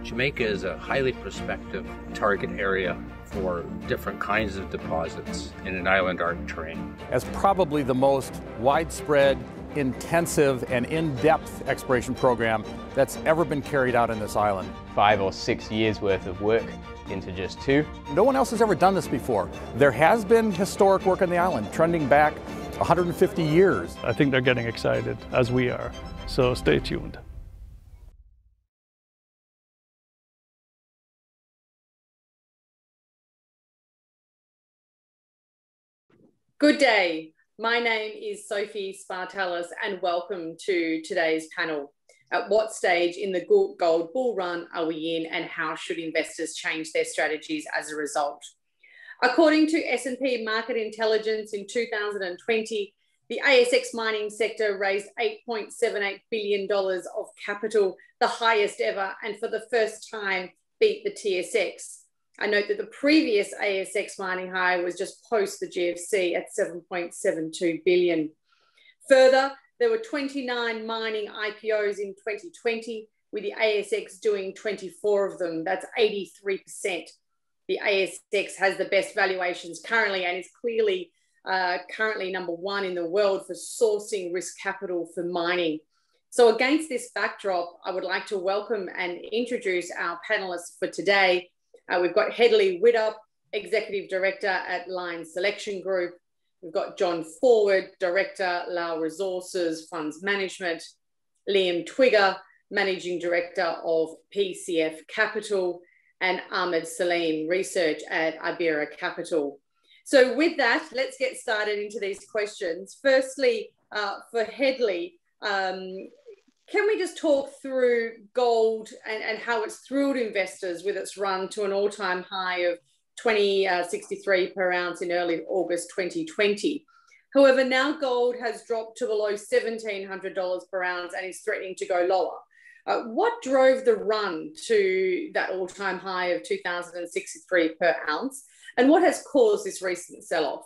Jamaica is a highly prospective target area for different kinds of deposits in an island arc terrain. As probably the most widespread, intensive, and in-depth exploration program that's ever been carried out in this island. 5 or 6 years worth of work into just 2. No one else has ever done this before. There has been historic work on the island, trending back 150 years. I think they're getting excited, as we are, so stay tuned. Good day. My name is Sophie Spartalis and welcome to today's panel. At what stage in the gold bull run are we in, and how should investors change their strategies as a result? According to S&P Market Intelligence in 2020, the ASX mining sector raised $8.78 billion of capital, the highest ever, and for the first time beat the TSX. I note that the previous ASX mining high was just post the GFC at $7.72 billion. Further, there were 29 mining IPOs in 2020, with the ASX doing 24 of them. That's 83%. The ASX has the best valuations currently and is clearly currently number 1 in the world for sourcing risk capital for mining. So against this backdrop, I would like to welcome and introduce our panelists for today. We've got Hedley Widdup, Executive Director at Line Selection Group. We've got John Forwood, Director, Lowell Resources Funds Management. Liam Twigger, Managing Director of PCF Capital. And Ahmad Saleem, Research at Ibaera Capital. So with that, let's get started into these questions. Firstly, for Hedley, can we just talk through gold and how it's thrilled investors with its run to an all-time high of $20.63 per ounce in early August 2020? However, now gold has dropped to below $1,700 per ounce and is threatening to go lower. What drove the run to that all-time high of $2,063 per ounce, and what has caused this recent sell-off?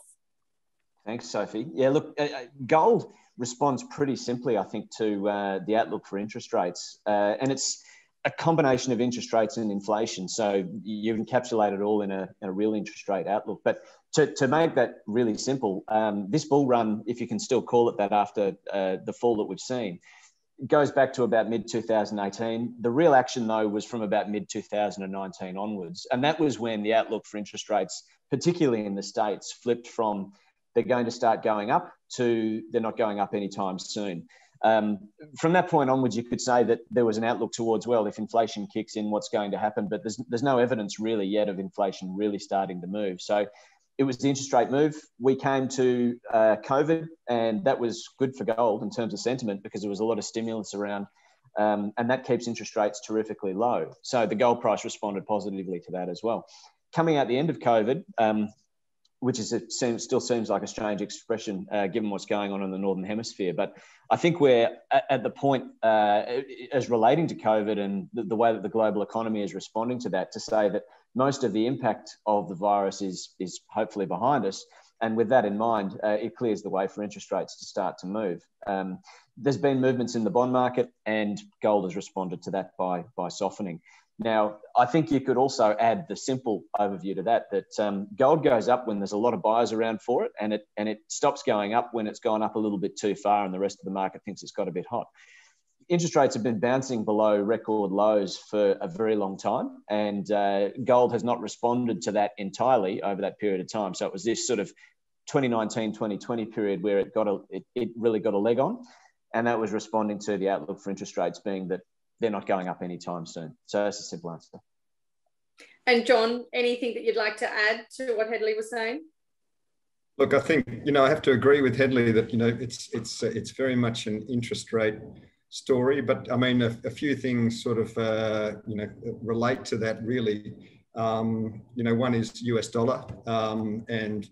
Thanks, Sophie. Yeah, look, gold responds pretty simply, I think, to the outlook for interest rates. And it's a combination of interest rates and inflation. So you encapsulate it all in a real interest rate outlook. But to make that really simple, this bull run, if you can still call it that after the fall that we've seen, goes back to about mid-2018. The real action, though, was from about mid-2019 onwards. And that was when the outlook for interest rates, particularly in the States, flipped from they're going to start going up to they're not going up anytime soon. From that point onwards, you could say that there was an outlook towards, well, if inflation kicks in, what's going to happen? But there's no evidence really yet of inflation really starting to move. So it was the interest rate move. We came to COVID, and that was good for gold in terms of sentiment because there was a lot of stimulus around, and that keeps interest rates terrifically low. So the gold price responded positively to that as well. Coming out the end of COVID, which still seems like a strange expression given what's going on in the Northern Hemisphere. But I think we're at the point as relating to COVID and the way that the global economy is responding to that, to say that most of the impact of the virus is hopefully behind us. And with that in mind, it clears the way for interest rates to start to move. There's been movements in the bond market, and gold has responded to that by softening. Now, I think you could also add the simple overview to that gold goes up when there's a lot of buyers around for it, and it stops going up when it's gone up a little bit too far and the rest of the market thinks it's got a bit hot. Interest rates have been bouncing below record lows for a very long time, and gold has not responded to that entirely over that period of time. So it was this sort of 2019, 2020 period where it really got a leg on, and that was responding to the outlook for interest rates being that they're not going up anytime soon. So that's a simple answer. And John, anything that you'd like to add to what Hedley was saying? Look, I think, I have to agree with Hedley that, it's very much an interest rate story, but I mean, a few things sort of, relate to that really. One is US dollar, and,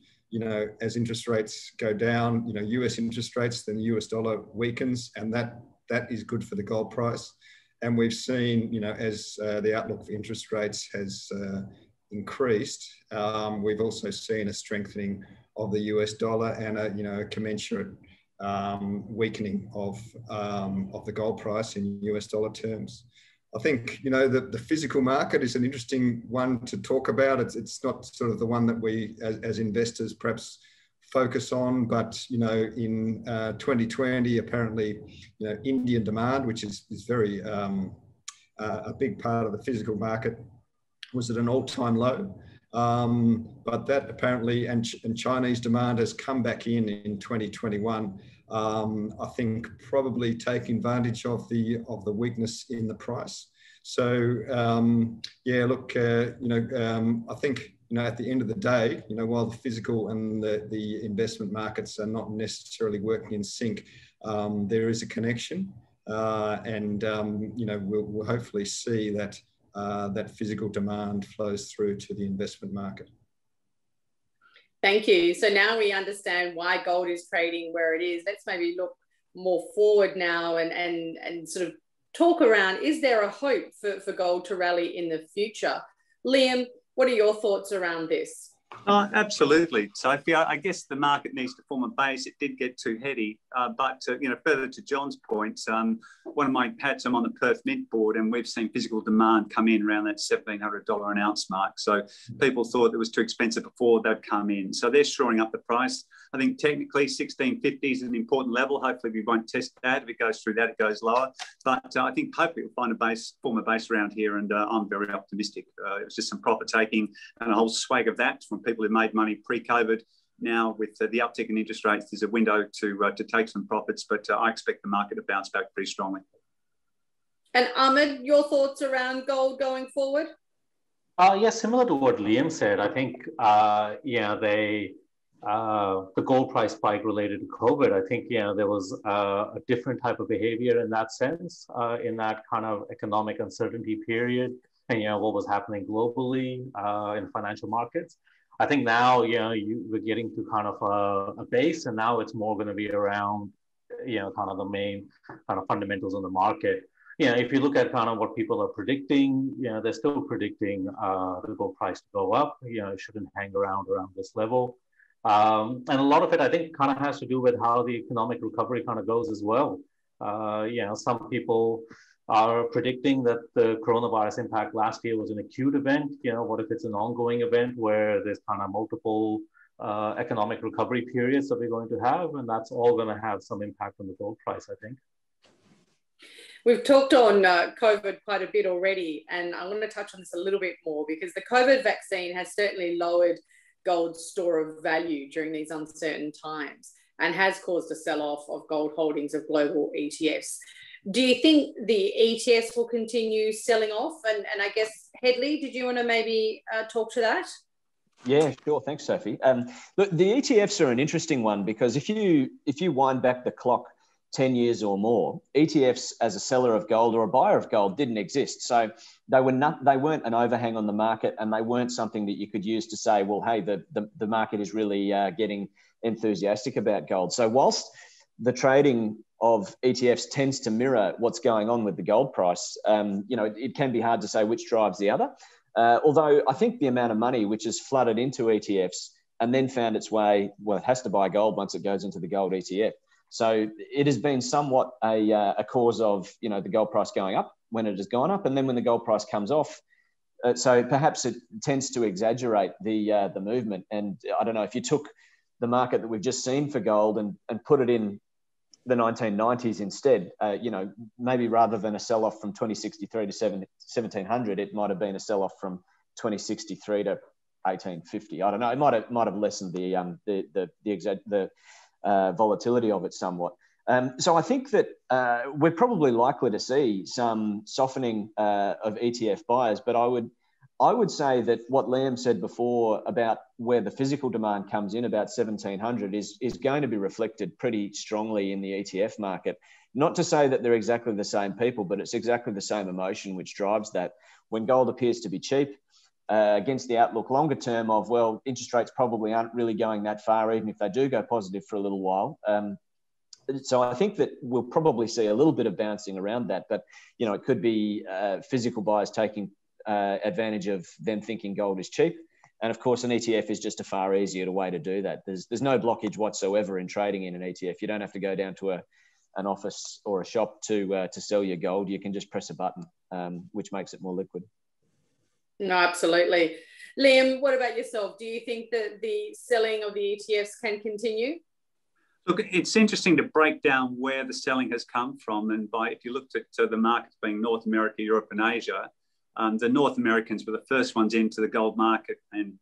as interest rates go down, US interest rates, then the US dollar weakens, and that is good for the gold price. And we've seen, as the outlook for interest rates has increased, we've also seen a strengthening of the US dollar and a commensurate weakening of the gold price in US dollar terms. I think, you know, the physical market is an interesting one to talk about. It's not sort of the one that we as investors perhaps focus on, but, you know, in 2020, apparently, you know, Indian demand, which is very a big part of the physical market, was at an all-time low. But that apparently, and Chinese demand has come back in 2021. I think probably taking advantage of the weakness in the price. So yeah, look, you know, I think, you know, at the end of the day, you know, while the physical and the investment markets are not necessarily working in sync, there is a connection, and you know, we'll hopefully see that that physical demand flows through to the investment market. Thank you. So now we understand why gold is trading where it is. Let's maybe look more forward now and sort of talk around, is there a hope for gold to rally in the future? Liam, what are your thoughts around this? Absolutely, Sophie. I guess the market needs to form a base. It did get too heady, but you know, further to John's points, one of my hats, I'm on the Perth Mint board, and we've seen physical demand come in around that $1,700 an ounce mark. So people thought it was too expensive before, they've come in. So they're shoring up the price. I think technically 1650 is an important level. Hopefully we won't test that. If it goes through that, it goes lower. But I think hopefully we'll form a base around here, and I'm very optimistic. It was just some profit taking and a whole swag of that from people who made money pre-COVID. Now with the uptick in interest rates, there's a window to take some profits, but I expect the market to bounce back pretty strongly. And Ahmad, your thoughts around gold going forward? Yeah, similar to what Liam said. I think, yeah, the gold price spike related to COVID, I think, yeah, there was a different type of behavior in that sense, in that kind of economic uncertainty period, and, you know, what was happening globally in financial markets. I think now, you know, we're getting to kind of a base, and now it's more going to be around, you know, kind of the main kind of fundamentals on the market. You know, if you look at kind of what people are predicting, you know, they're still predicting the gold price to go up. You know, it shouldn't hang around this level. And a lot of it, I think, kind of has to do with how the economic recovery kind of goes as well. You know, some people are predicting that the coronavirus impact last year was an acute event. You know, what if it's an ongoing event where there's kind of multiple economic recovery periods that we're going to have, and that's all going to have some impact on the gold price, I think. We've talked on COVID quite a bit already, and I want to touch on this a little bit more because the COVID vaccine has certainly lowered gold's store of value during these uncertain times and has caused a sell-off of gold holdings of global ETFs. Do you think the ETFs will continue selling off? And I guess, Hedley, did you want to maybe talk to that? Yeah, sure. Thanks, Sophie. Look, the ETFs are an interesting one because if you wind back the clock 10 years or more, ETFs as a seller of gold or a buyer of gold didn't exist. So they weren't an overhang on the market, and they weren't something that you could use to say, well, hey, the market is really getting enthusiastic about gold. So whilst the trading of ETFs tends to mirror what's going on with the gold price, you know, it can be hard to say which drives the other. Although I think the amount of money which is flooded into ETFs and then found its way, well, it has to buy gold once it goes into the gold ETF. So it has been somewhat a cause of, you know, the gold price going up when it has gone up, and then when the gold price comes off. So perhaps it tends to exaggerate the movement. And I don't know, if you took the market that we've just seen for gold and put it in the 1990s instead, you know, maybe rather than a sell-off from 2063 to 1700, it might have been a sell-off from 2063 to 1850. I don't know. It might have lessened the volatility of it somewhat. So I think that we're probably likely to see some softening of ETF buyers, but I would say that what Liam said before about where the physical demand comes in, about 1700, is going to be reflected pretty strongly in the ETF market. Not to say that they're exactly the same people, but it's exactly the same emotion which drives that. When gold appears to be cheap, against the outlook longer term of, well, interest rates probably aren't really going that far, even if they do go positive for a little while. So I think that we'll probably see a little bit of bouncing around that, but, you know, it could be physical buyers taking advantage of them thinking gold is cheap. And of course, an ETF is just a far easier way to do that. There's no blockage whatsoever in trading in an ETF. You don't have to go down to an office or a shop to sell your gold. You can just press a button. which makes it more liquid. No, absolutely. Liam, what about yourself? Do you think that the selling of the ETFs can continue? Look, it's interesting to break down where the selling has come from. And if you looked at the markets being North America, Europe and Asia, the North Americans were the first ones into the gold market and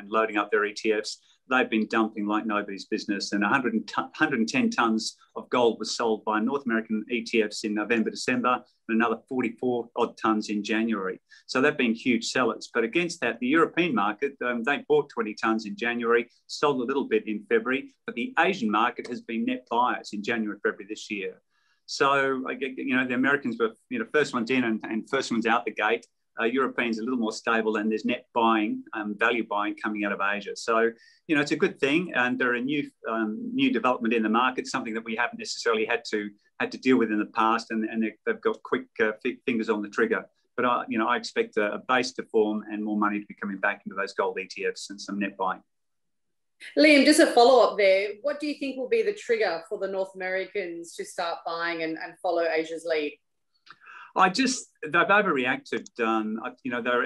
loading up their ETFs. They've been dumping like nobody's business, and 110 tonnes of gold was sold by North American ETFs in November, December, and another 44 odd tonnes in January. So they've been huge sellers. But against that, the European market, they bought 20 tonnes in January, sold a little bit in February, but the Asian market has been net buyers in January, February this year. So, the Americans were, first ones in and first ones out the gate. Europeans are a little more stable, and there's net buying, value buying coming out of Asia. So, it's a good thing, and there are new development in the market, something that we haven't necessarily had to deal with in the past, and they've got quick fingers on the trigger. But I expect a base to form and more money to be coming back into those gold ETFs and some net buying. Liam, just a follow-up there. what do you think will be the trigger for the North Americans to start buying and follow Asia's lead? They've overreacted.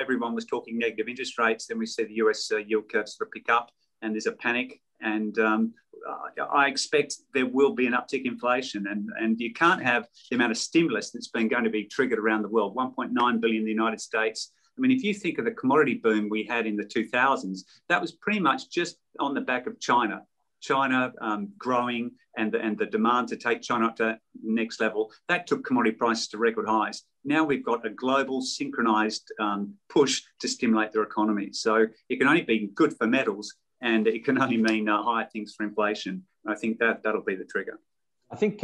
Everyone was talking negative interest rates. Then we see the US yield curve sort of pick up, and there's a panic. And I expect there will be an uptick in inflation. And you can't have the amount of stimulus that's been going to be triggered around the world, 1.9 billion in the United States. I mean, if you think of the commodity boom we had in the 2000s, that was pretty much just on the back of China growing and the demand to take China up to the next level. That took commodity prices to record highs. Now we've got a global synchronized push to stimulate their economy. So it can only be good for metals, and it can only mean higher things for inflation. I think that'll be the trigger. I think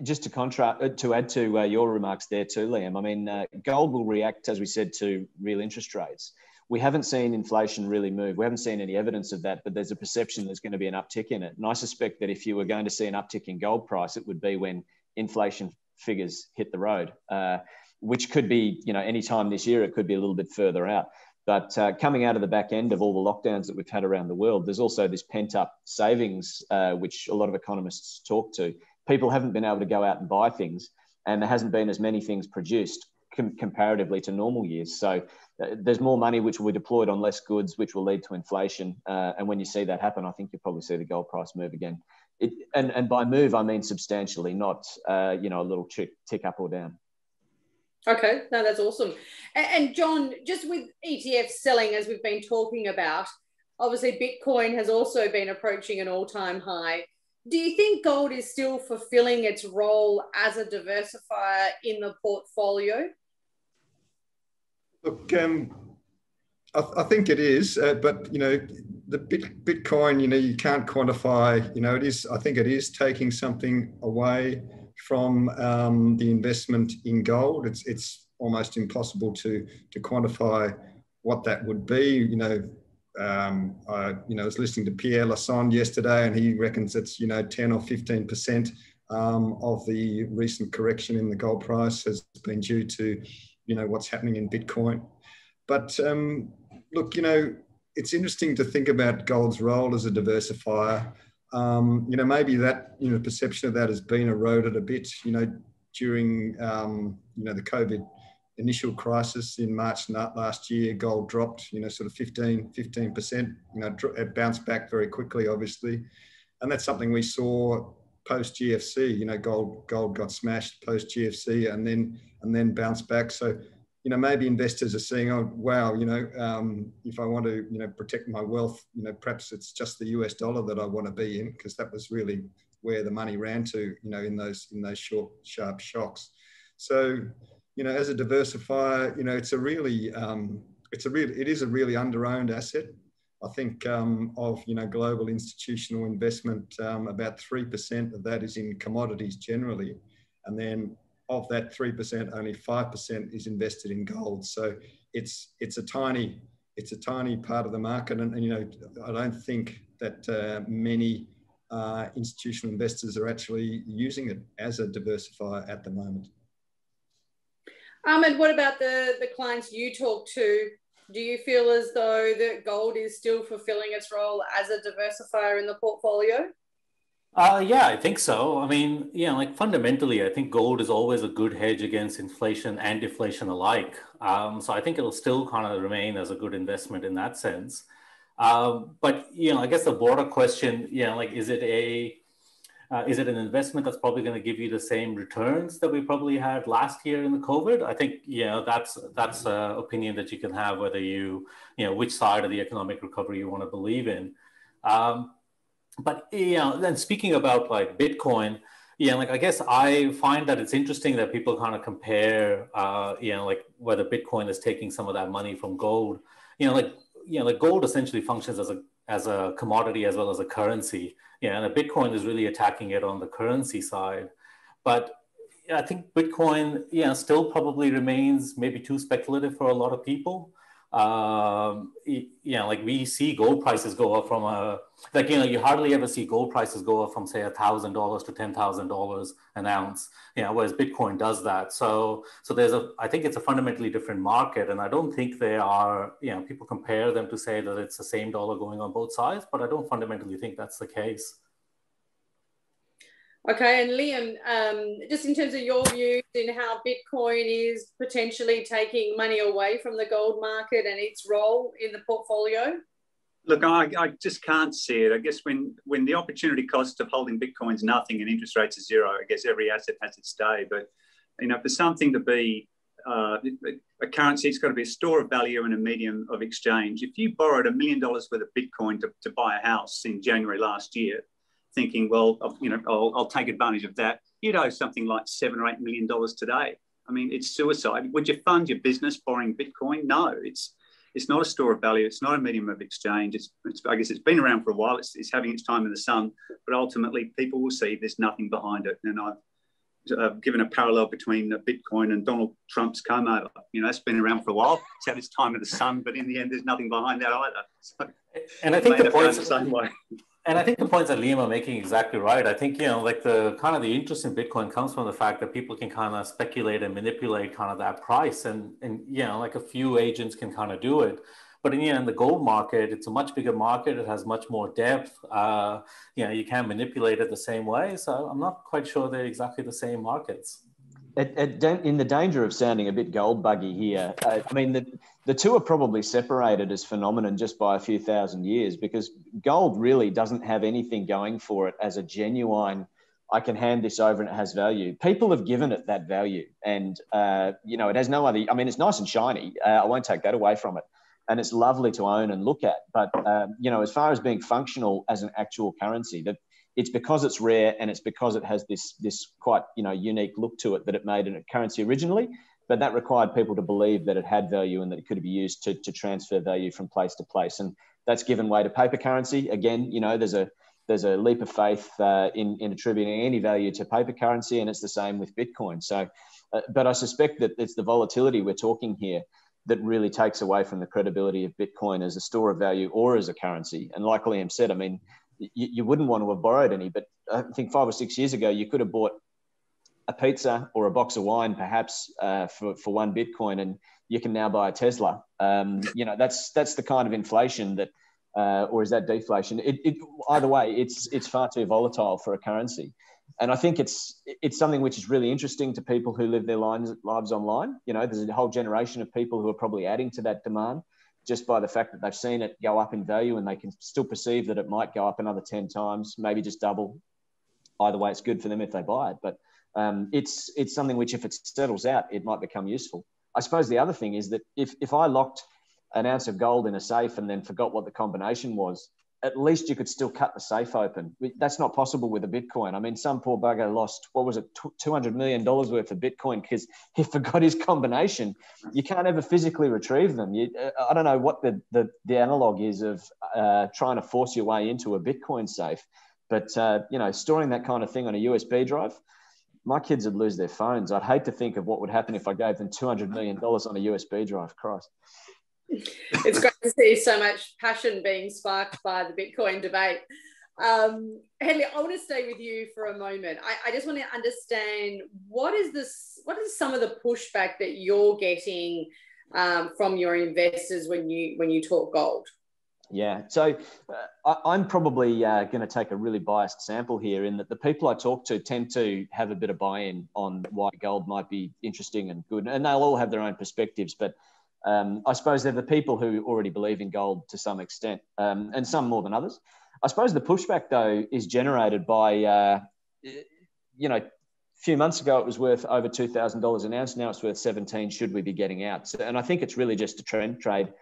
just to add to your remarks there too, Liam, I mean, gold will react, as we said, to real interest rates. We haven't seen inflation really move. We haven't seen any evidence of that, but there's a perception there's going to be an uptick in it. And I suspect that if you were going to see an uptick in gold price, it would be when inflation figures hit the road, which could be, any time this year. It could be a little bit further out. But coming out of the back end of all the lockdowns that we've had around the world, there's also this pent-up savings, which a lot of economists talk to. People haven't been able to go out and buy things, and there hasn't been as many things produced comparatively to normal years. So there's more money which will be deployed on less goods, which will lead to inflation. And when you see that happen, I think you'll probably see the gold price move again. And by move, I mean substantially, not a little tick up or down. Okay, no, that's awesome. And John, just with ETF selling, as we've been talking about, obviously Bitcoin has also been approaching an all-time high. Do you think gold is still fulfilling its role as a diversifier in the portfolio? Look, I think it is, but the Bitcoin, you can't quantify. It is. I think it is taking something away from the investment in gold. It's almost impossible to quantify what that would be. I was listening to Pierre Lassonde yesterday, and he reckons it's 10 or 15% of the recent correction in the gold price has been due to what's happening in Bitcoin. But look, it's interesting to think about gold's role as a diversifier. Maybe that perception of that has been eroded a bit. During the COVID initial crisis in March last year, gold dropped, sort of 15%. It bounced back very quickly, obviously, and that's something we saw post GFC. Gold got smashed post GFC and then bounced back. So, maybe investors are saying, oh wow, if I want to protect my wealth, perhaps it's just the US dollar that I want to be in, because that was really where the money ran to, in those short, sharp shocks. So, as a diversifier, it is a really under-owned asset. I think of global institutional investment, about 3% of that is in commodities generally, and then of that 3%, only 5% is invested in gold. So it's a tiny part of the market, and I don't think that many institutional investors are actually using it as a diversifier at the moment. Ahmad, what about the clients you talk to? Do you feel as though that gold is still fulfilling its role as a diversifier in the portfolio? Yeah, I think so. I mean, like fundamentally, I think gold is always a good hedge against inflation and deflation alike. So I think it'll still kind of remain as a good investment in that sense. But I guess the broader question, like, is it an investment that's probably going to give you the same returns that we probably had last year in the COVID? I think that's an opinion that you can have, whether which side of the economic recovery you want to believe in. But then speaking about like Bitcoin, like I guess I find that it's interesting that people kind of compare, like whether Bitcoin is taking some of that money from gold. Like gold essentially functions as a commodity as well as a currency. And a Bitcoin is really attacking it on the currency side. But I think Bitcoin, still probably remains maybe too speculative for a lot of people. Like we see gold prices go up from you hardly ever see gold prices go up from say $1,000 to $10,000 an ounce, whereas Bitcoin does that. So I think it's a fundamentally different market, and I don't think they are, people compare them to say that it's the same dollar going on both sides, but I don't fundamentally think that's the case. Okay, and Liam, just in terms of your views in how Bitcoin is potentially taking money away from the gold market and its role in the portfolio? Look, I just can't see it. I guess when the opportunity cost of holding Bitcoin is nothing and interest rates are zero, I guess every asset has its day. But, for something to be a currency, it's got to be a store of value and a medium of exchange. If you borrowed $1 million worth of Bitcoin to buy a house in January last year, thinking, well, I'll take advantage of that, you'd owe something like $7 or $8 million today. I mean, it's suicide. Would you fund your business borrowing Bitcoin? No, it's not a store of value. It's not a medium of exchange. I guess it's been around for a while. It's having its time in the sun, but ultimately people will see there's nothing behind it. And I've given a parallel between Bitcoin and Donald Trump's comb over. It's been around for a while. It's had its time in the sun, but in the end, there's nothing behind that either. So and I think the point's the same way. And I think the points that Liam are making exactly right. I think, like the interest in Bitcoin comes from the fact that people can kind of speculate and manipulate kind of that price. And like a few agents can kind of do it. But in the end, the gold market, it's a much bigger market. It has much more depth. You can't manipulate it the same way. So I'm not quite sure they're exactly the same markets. In the danger of sounding a bit gold buggy here, I mean, the two are probably separated as phenomenon just by a few thousand years, because gold really doesn't have anything going for it as a genuine, I can hand this over and it has value. People have given it that value, and, it has no other, I mean, it's nice and shiny. I won't take that away from it. And it's lovely to own and look at. But, as far as being functional as an actual currency, it's because it's rare and it's because it has this quite, unique look to it that it made a currency originally, but that required people to believe that it had value and that it could be used to transfer value from place to place. And that's given way to paper currency. Again, there's a leap of faith in attributing any value to paper currency, and it's the same with Bitcoin. So, but I suspect that it's the volatility we're talking here that really takes away from the credibility of Bitcoin as a store of value or as a currency. And like Liam said, I mean, you wouldn't want to have borrowed any, but I think 5 or 6 years ago, you could have bought a pizza or a box of wine, perhaps for one Bitcoin, and you can now buy a Tesla. That's the kind of inflation that, or is that deflation? Either way, it's far too volatile for a currency. And I think it's something which is really interesting to people who live their lives online. There's a whole generation of people who are probably adding to that demand just by the fact that they've seen it go up in value, and they can still perceive that it might go up another 10 times, maybe just double. Either way, it's good for them if they buy it. But it's something which, if it settles out, it might become useful. I suppose the other thing is that if I locked an ounce of gold in a safe and then forgot what the combination was, at least you could still cut the safe open. That's not possible with a Bitcoin. I mean, some poor bugger lost, what was it, $200 million worth of Bitcoin because he forgot his combination. You can't ever physically retrieve them. I don't know what the analog is of trying to force your way into a Bitcoin safe, but, storing that kind of thing on a USB drive, my kids would lose their phones. I'd hate to think of what would happen if I gave them $200 million on a USB drive. Christ. It's great to see so much passion being sparked by the Bitcoin debate. Hedley, I want to stay with you for a moment. I just want to understand what is some of the pushback that you're getting from your investors when you talk gold? Yeah, so I'm probably going to take a really biased sample here in that the people I talk to tend to have a bit of buy-in on why gold might be interesting and good, and they'll all have their own perspectives, but I suppose they're the people who already believe in gold to some extent, and some more than others. I suppose the pushback, though, is generated by, you know, a few months ago it was worth over $2,000 an ounce, now it's worth 17. Should we be getting out? So, and I think it's really just a trend trade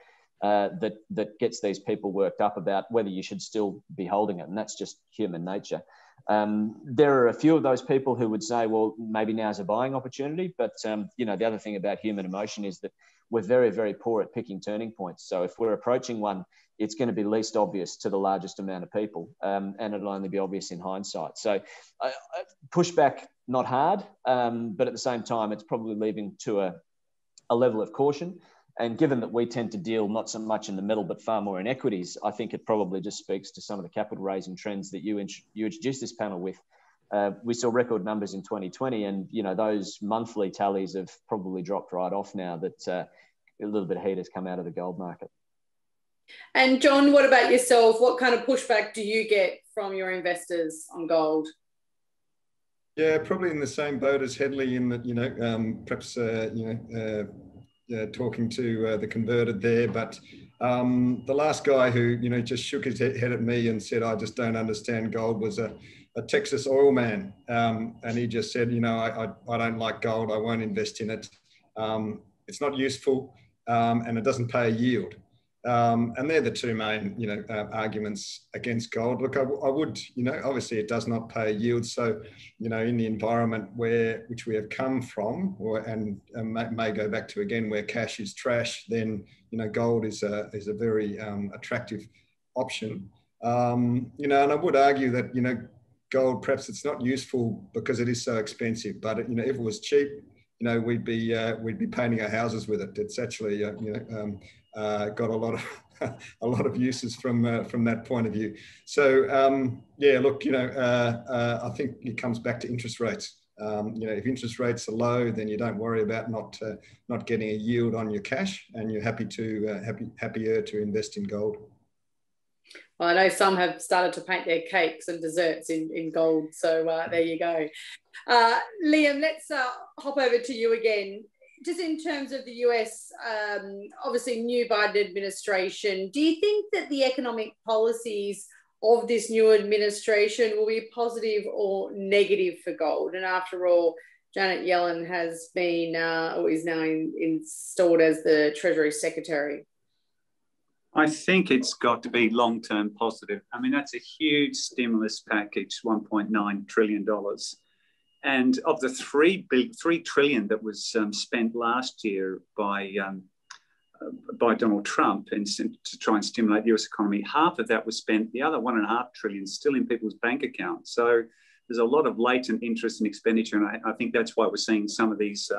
that gets these people worked up about whether you should still be holding it. And that's just human nature. There are a few of those people who would say, well, maybe now's a buying opportunity. But, you know, the other thing about human emotion is that we're very, very poor at picking turning points. So if we're approaching one, it's going to be least obvious to the largest amount of people, and it'll only be obvious in hindsight. So pushback, not hard, but at the same time, it's probably leaving to a level of caution. And given that we tend to deal not so much in the metal, but far more in equities, I think it probably just speaks to some of the capital raising trends that you introduced this panel with. We saw record numbers in 2020, and you know those monthly tallies have probably dropped right off now that a little bit of heat has come out of the gold market. And John, what about yourself? What kind of pushback do you get from your investors on gold? Yeah, probably in the same boat as Hedley in that, you know, perhaps, talking to the converted there, but the last guy who, you know, just shook his head at me and said, I just don't understand gold was a Texas oil man. And he just said, you know, I don't like gold. I won't invest in it. It's not useful and it doesn't pay a yield. And they're the two main, you know, arguments against gold. Look, I would, you know, obviously it does not pay a yield. So, you know, in the environment which we have come from, and may go back to again, where cash is trash, then, you know, gold is a very attractive option. You know, and I would argue that, you know, gold, perhaps it's not useful because it is so expensive, but you know, if it was cheap, you know, we'd be painting our houses with it. It's actually, you know, got a lot of uses from that point of view. So yeah, look, you know, I think it comes back to interest rates. You know, if interest rates are low, then you don't worry about not getting a yield on your cash, and you're happier to invest in gold. Well, I know some have started to paint their cakes and desserts in gold. So there you go. Liam, let's hop over to you again. Just in terms of the US, obviously new Biden administration, do you think that the economic policies of this new administration will be positive or negative for gold? And after all, Janet Yellen has been, or is now installed as the Treasury Secretary. I think it's got to be long-term positive. I mean, that's a huge stimulus package, $1.9 trillion. And of the $3 trillion that was spent last year by Donald Trump and to try and stimulate the US economy, half of that was spent, the other $1.5 trillion still in people's bank accounts. So there's a lot of latent interest in expenditure. And I think that's why we're seeing some of these,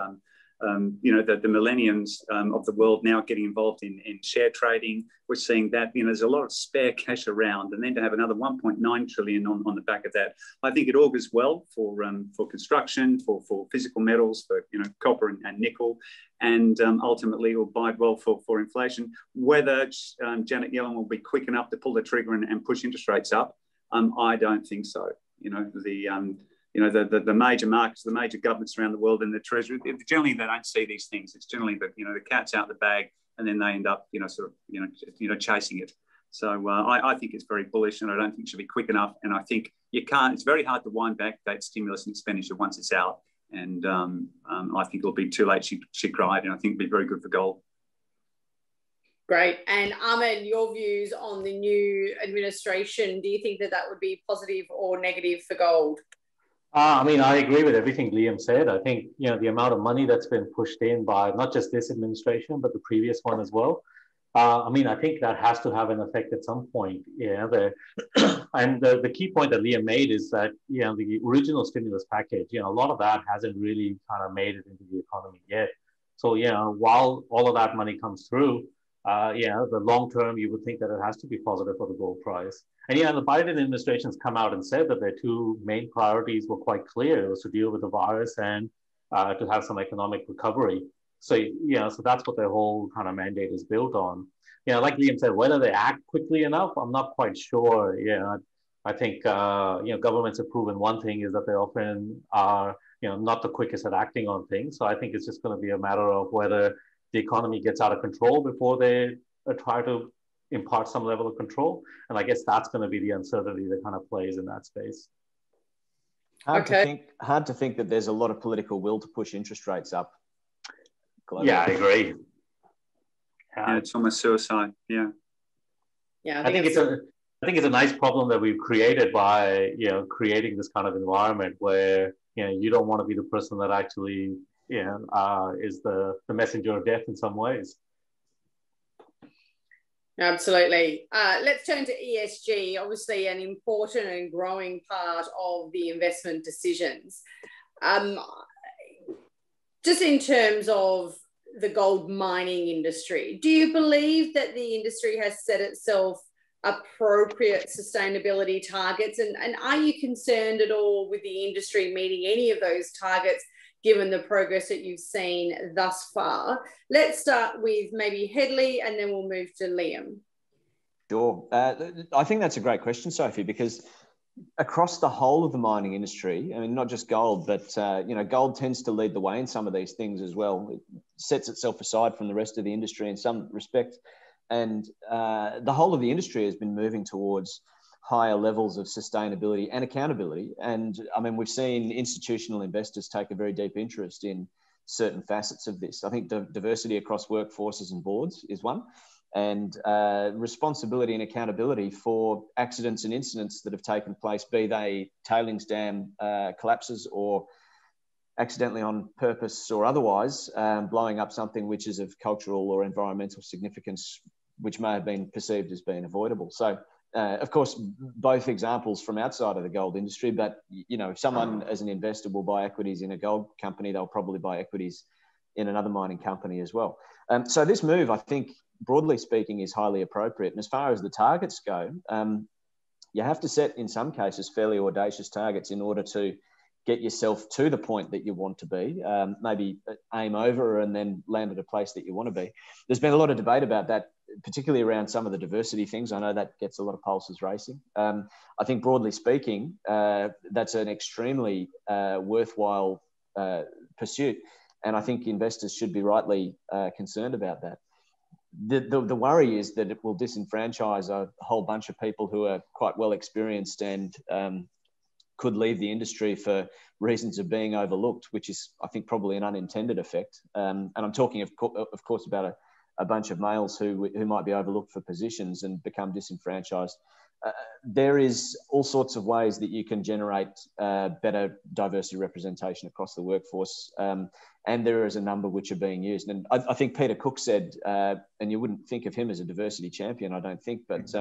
you know, the millenniums of the world now getting involved in share trading. We're seeing that, you know, there's a lot of spare cash around, and then to have another 1.9 trillion on the back of that, I think it augurs well for construction, for physical metals, for, you know, copper and nickel, and ultimately it will bide well for inflation. Whether Janet Yellen will be quick enough to pull the trigger and push interest rates up, I don't think so. You know, you know, the major markets, the major governments around the world, and the Treasury, generally they don't see these things. It's generally the, you know, the cat's out the bag, and then they end up, you know, sort of, you know, chasing it. So I think it's very bullish, and I don't think it should be quick enough. And I think it's very hard to wind back that stimulus and expenditure once it's out. And I think it'll be too late. She cried, and I think it'll be very good for gold. Great. And Ahmad, your views on the new administration, do you think that would be positive or negative for gold? I mean, I agree with everything Liam said. I think, you know, the amount of money that's been pushed in by not just this administration, but the previous one as well. I mean, I think that has to have an effect at some point. Yeah, and the key point that Liam made is that, you know, the original stimulus package, you know, a lot of that hasn't really kind of made it into the economy yet. So, you know, while all of that money comes through, yeah, the long term, you would think that it has to be positive for the gold price. And yeah, the Biden administration's come out and said that their two main priorities were quite clear. It was to deal with the virus and to have some economic recovery. So that's what their whole kind of mandate is built on. Like Liam said, whether they act quickly enough, I'm not quite sure. I think governments have proven one thing is that they often are not the quickest at acting on things. So I think it's just going to be a matter of whether the economy gets out of control before they try to impart some level of control. And I guess that's going to be the uncertainty that kind of plays in that space. Hard to think that there's a lot of political will to push interest rates up globally. Yeah, I agree. Yeah, it's almost suicide. Yeah. Yeah, I think it's a nice problem that we've created by creating this kind of environment where you don't want to be the person that actually is the messenger of death in some ways. Absolutely. Let's turn to ESG, obviously an important and growing part of the investment decisions. Just in terms of the gold mining industry, do you believe that the industry has set itself appropriate sustainability targets? And are you concerned at all with the industry meeting any of those targets, given the progress that you've seen thus far? Let's start with maybe Hedley, and then we'll move to Liam. Sure. I think that's a great question, Sophie, because across the whole of the mining industry, I mean, not just gold, but, gold tends to lead the way in some of these things as well. It sets itself aside from the rest of the industry in some respect. And the whole of the industry has been moving towards higher levels of sustainability and accountability. And I mean, we've seen institutional investors take a very deep interest in certain facets of this. I think diversity across workforces and boards is one, and responsibility and accountability for accidents and incidents that have taken place, be they tailings dam collapses or accidentally on purpose or otherwise, blowing up something which is of cultural or environmental significance, which may have been perceived as being avoidable. So, of course, both examples from outside of the gold industry, but, if someone as an investor will buy equities in a gold company, they'll probably buy equities in another mining company as well. So this move, I think, broadly speaking, is highly appropriate. And as far as the targets go, you have to set, in some cases, fairly audacious targets in order to get yourself to the point that you want to be, maybe aim over and then land at a place that you want to be. There's been a lot of debate about that, particularly around some of the diversity things. I know that gets a lot of pulses racing. I think broadly speaking, that's an extremely worthwhile pursuit. And I think investors should be rightly concerned about that. The worry is that it will disenfranchise a whole bunch of people who are quite well experienced and could leave the industry for reasons of being overlooked, which is, I think, probably an unintended effect. And I'm talking, of course, about a bunch of males who might be overlooked for positions and become disenfranchised. There is all sorts of ways that you can generate better diversity representation across the workforce. And there is a number which are being used. And I think Peter Cook said, and you wouldn't think of him as a diversity champion, I don't think, but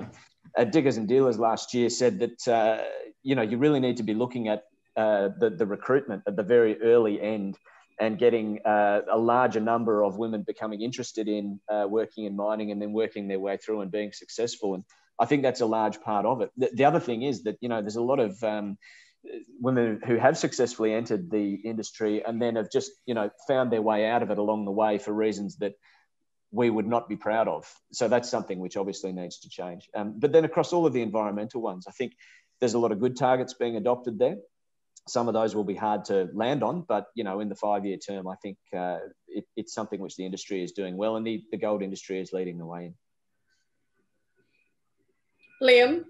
Diggers and Dealers last year said that, you really need to be looking at the recruitment at the very early end and getting a larger number of women becoming interested in working in mining and then working their way through and being successful. And I think that's a large part of it. The other thing is that, there's a lot of women who have successfully entered the industry and then have just, found their way out of it along the way for reasons that we would not be proud of. So that's something which obviously needs to change. But then across all of the environmental ones, I think there's a lot of good targets being adopted there. Some of those will be hard to land on, but, in the 5-year term, I think it's something which the industry is doing well, and the gold industry is leading the way in. Liam?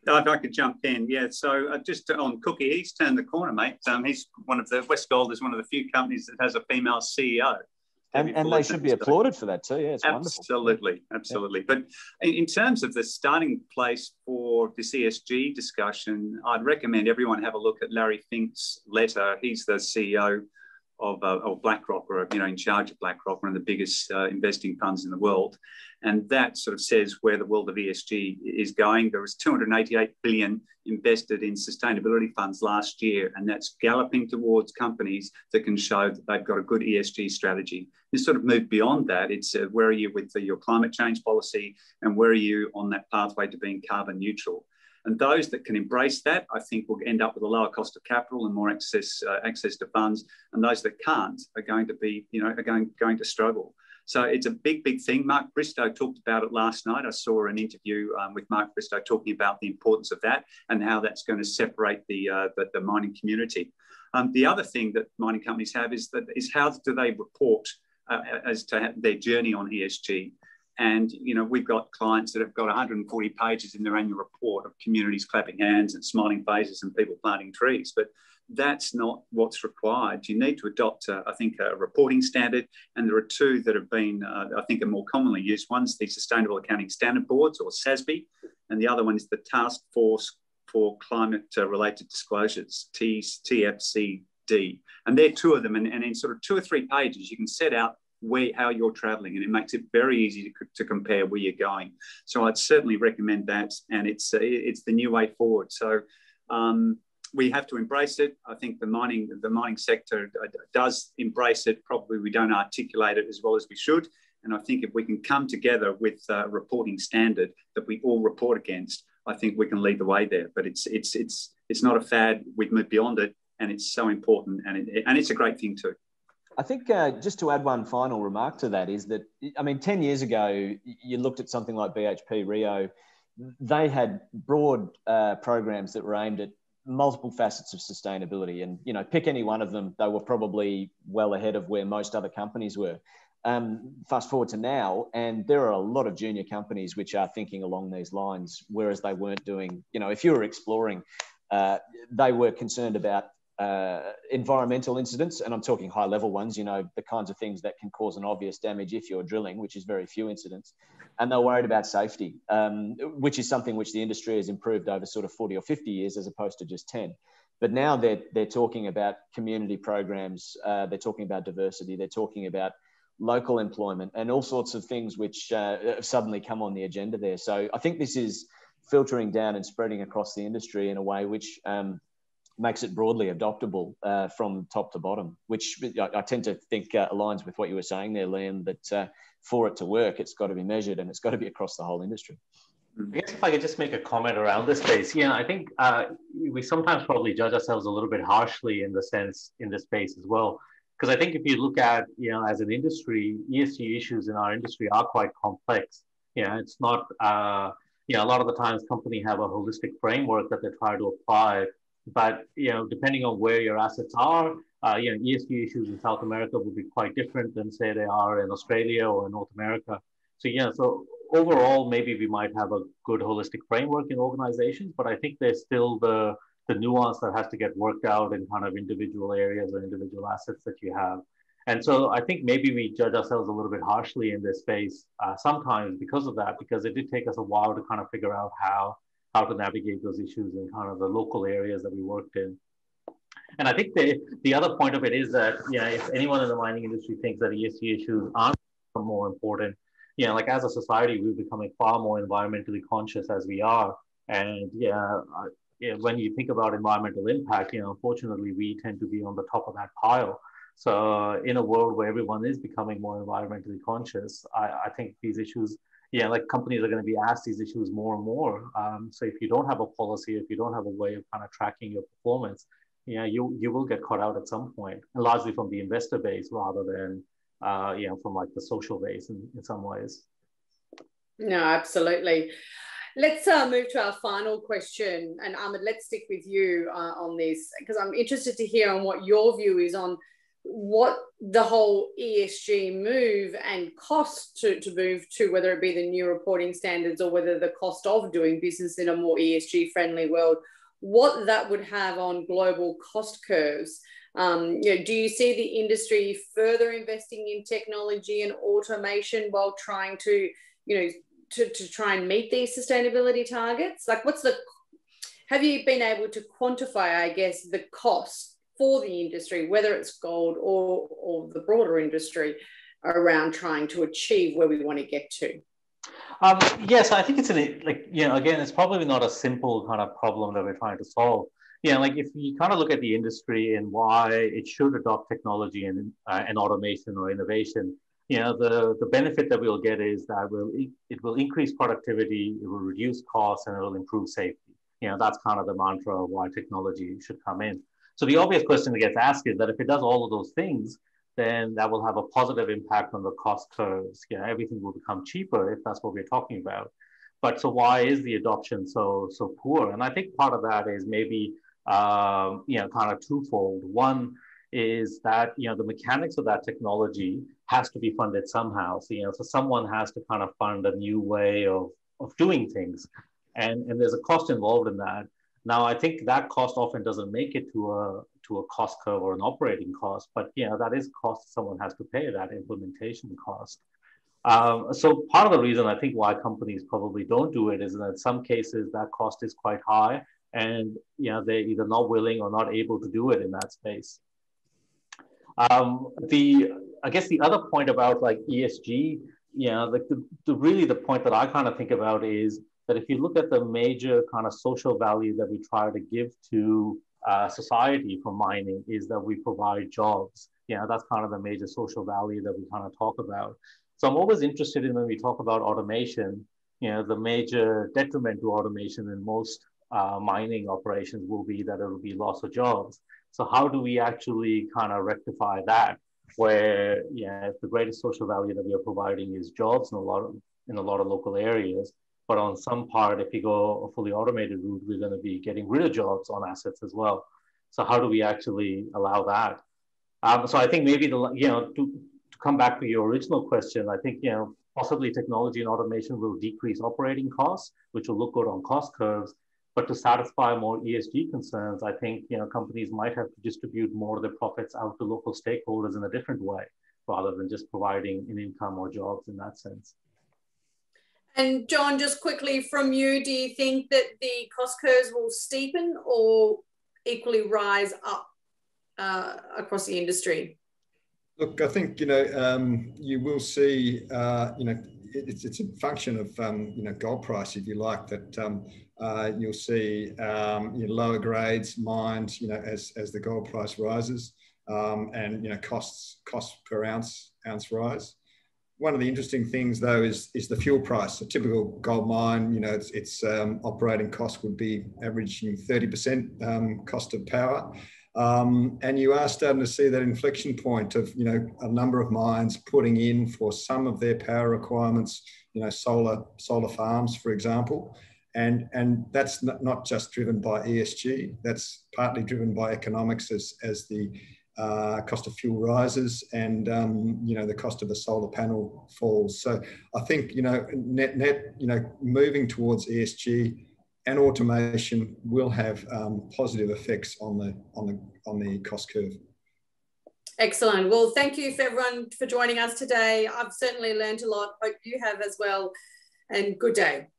If I could jump in, yeah. So just on Cookie, he's turned the corner, mate. He's West Gold is one of the few companies that has a female CEO. And they should be applauded for that too. Yeah, it's wonderful. Absolutely. But in terms of the starting place for this ESG discussion, I'd recommend everyone have a look at Larry Fink's letter. He's the CEO of BlackRock, or in charge of BlackRock, one of the biggest investing funds in the world. And that sort of says where the world of ESG is going. There was $288 billion invested in sustainability funds last year, and that's galloping towards companies that can show that they've got a good ESG strategy. This sort of moved beyond that. It's where are you with your climate change policy, and where are you on that pathway to being carbon neutral? And those that can embrace that, I think, will end up with a lower cost of capital and more access to funds. And those that can't are going to be, are going to struggle. So it's a big, big thing. Mark Bristow talked about it last night. I saw an interview with Mark Bristow talking about the importance of that and how that's going to separate the mining community. The other thing that mining companies have is how do they report as to their journey on ESG. And, we've got clients that have got 140 pages in their annual report of communities clapping hands and smiling faces and people planting trees. But that's not what's required. You need to adopt, I think, a reporting standard. And there are two that have been, I think, are more commonly used. One's the Sustainable Accounting Standard Boards, or SASB, and the other one is the Task Force for Climate-Related Disclosures, TFCD. And there are two of them. And in sort of 2 or 3 pages, you can set out how you're traveling, and it makes it very easy to compare where you're going. So I'd certainly recommend that, and it's the new way forward. So we have to embrace it. I think the mining sector does embrace it. Probably we don't articulate it as well as we should. And I think if we can come together with a reporting standard that we all report against, I think we can lead the way there. But it's not a fad. We've moved beyond it, and it's so important, and it's a great thing too. I think just to add one final remark to that is that, 10 years ago, you looked at something like BHP Rio. They had broad programs that were aimed at multiple facets of sustainability, and pick any one of them, they were probably well ahead of where most other companies were. Fast forward to now, and there are a lot of junior companies which are thinking along these lines, whereas they weren't doing, if you were exploring, they were concerned about environmental incidents, and I'm talking high level ones, the kinds of things that can cause an obvious damage if you're drilling, which is very few incidents. And they're worried about safety, which is something which the industry has improved over sort of 40 or 50 years as opposed to just 10. But now they're talking about community programs, they're talking about diversity, they're talking about local employment and all sorts of things which have suddenly come on the agenda there. So I think this is filtering down and spreading across the industry in a way which makes it broadly adoptable from top to bottom, which I tend to think aligns with what you were saying there, Liam, that for it to work, it's got to be measured and it's got to be across the whole industry. I guess if I could just make a comment around this space. I think we sometimes probably judge ourselves a little bit harshly in this space as well. Because I think if you look at, as an industry, ESG issues in our industry are quite complex. It's not, a lot of the times companies have a holistic framework that they try to apply. But, depending on where your assets are, ESG issues in South America will be quite different than, say, they are in Australia or in North America. So, so overall, maybe we might have a good holistic framework in organizations, but I think there's still the nuance that has to get worked out in kind of individual areas or individual assets that you have. And so I think maybe we judge ourselves a little bit harshly in this space sometimes because of that, because it did take us a while to kind of figure out how to navigate those issues in kind of the local areas that we worked in. And I think the other point of it is that, if anyone in the mining industry thinks that ESG issues aren't more important, like as a society, we're becoming far more environmentally conscious as we are. And when you think about environmental impact, unfortunately, we tend to be on the top of that pile. So in a world where everyone is becoming more environmentally conscious, I think these issues, like companies are going to be asked these issues more and more. So if you don't have a policy, if you don't have a way of kind of tracking your performance, you will get caught out at some point, and largely from the investor base rather than, from like the social base in some ways. No, absolutely. Let's move to our final question. And Ahmad, let's stick with you on this, because I'm interested to hear on what your view is on what the whole ESG move and cost to move to, whether it be the new reporting standards or whether the cost of doing business in a more ESG friendly world, what that would have on global cost curves. Do you see the industry further investing in technology and automation while trying to, to try and meet these sustainability targets? Like, have you been able to quantify, I guess, the cost for the industry, whether it's gold or the broader industry, around trying to achieve where we want to get to? Yes, I think it's again, it's probably not a simple kind of problem that we're trying to solve. Like if you kind of look at the industry and why it should adopt technology and automation or innovation, the benefit that we'll get is that it will increase productivity, it will reduce costs, and it will improve safety. that's kind of the mantra of why technology should come in. So the obvious question that gets asked is that if it does all of those things, then that will have a positive impact on the cost curves. Everything will become cheaper if that's what we're talking about. But so why is the adoption so poor? And I think part of that is maybe kind of twofold. One is that the mechanics of that technology has to be funded somehow. So so someone has to kind of fund a new way of doing things, and there's a cost involved in that. Now, I think that cost often doesn't make it to a cost curve or an operating cost, but that is cost someone has to pay, that implementation cost. So part of the reason I think why companies probably don't do it is that in some cases that cost is quite high, and they're either not willing or not able to do it in that space. I guess the other point about like ESG, really the point that I kind of think about is that if you look at the major kind of social value that we try to give to society from mining is that we provide jobs. That's kind of the major social value that we kind of talk about. So I'm always interested in when we talk about automation, the major detriment to automation in most mining operations will be that it will be loss of jobs. So how do we actually kind of rectify that, where the greatest social value that we are providing is jobs in a lot of local areas, but on some part, if you go a fully automated route, we're going to be getting rid of jobs on assets as well. So how do we actually allow that? So I think maybe to come back to your original question, I think possibly technology and automation will decrease operating costs, which will look good on cost curves. But to satisfy more ESG concerns, I think companies might have to distribute more of their profits out to local stakeholders in a different way, rather than just providing an income or jobs in that sense. And John, just quickly from you, do you think that the cost curves will steepen or equally rise up across the industry? Look, I think you will see it's a function of gold price, if you like, that you'll see lower grades mined as the gold price rises, and costs per ounce rise. One of the interesting things, though, is the fuel price. A typical gold mine, its operating cost would be averaging 30% cost of power. And you are starting to see that inflection point of, a number of mines putting in for some of their power requirements, solar farms, for example. And that's not just driven by ESG, that's partly driven by economics as the cost of fuel rises and the cost of a solar panel falls. So I think net moving towards ESG and automation will have positive effects on the cost curve. Excellent. Well, thank you for everyone for joining us today. I've certainly learned a lot. Hope you have as well. And good day.